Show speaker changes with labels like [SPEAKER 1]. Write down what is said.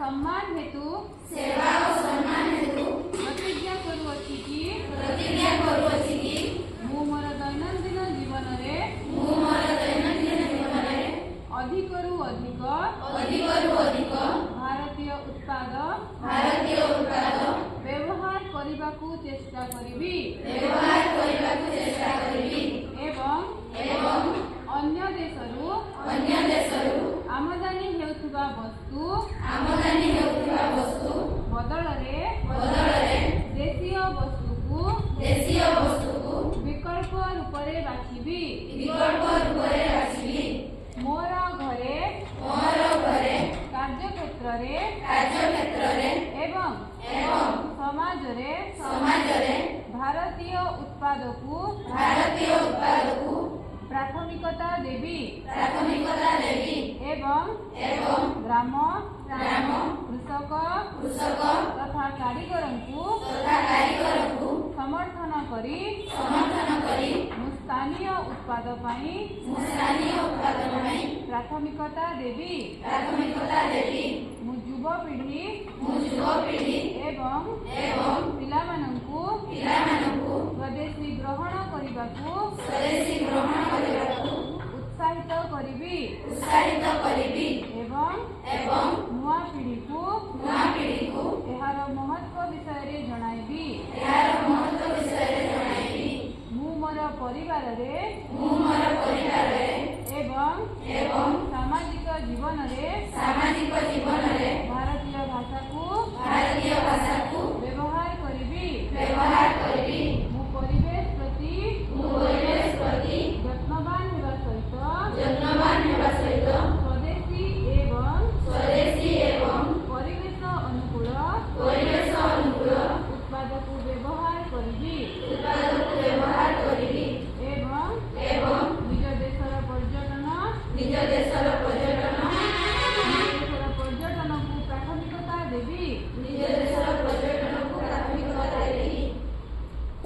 [SPEAKER 1] सम्मान हेतु प्रतिज्ञा करूअछि कि मु मोर दैनन्दिन जीवन रे अधिकरु अधिक भारतीय उत्पाद व्यवहार करबाकू चेष्टा करिबी एवं अन्य देशरू आमदानी हेउथुबा वस्तु बदलरे देशीय वस्तुकू विकल्प रूपरे बाछिबी मोर घरे कार्यक्षेत्र एवं समाजरे भारतीय उत्पादकू प्राथमिकता देवी एवं ग्राम कृषक तथा कारीगरंकु समर्थन करी स्थानीय उत्पाद पाई प्राथमिकता देवी मु युवपीढ़ी एवं पिलामानंकु स्वदेशी ग्रहण करिबाकू उत्साहित करिबी।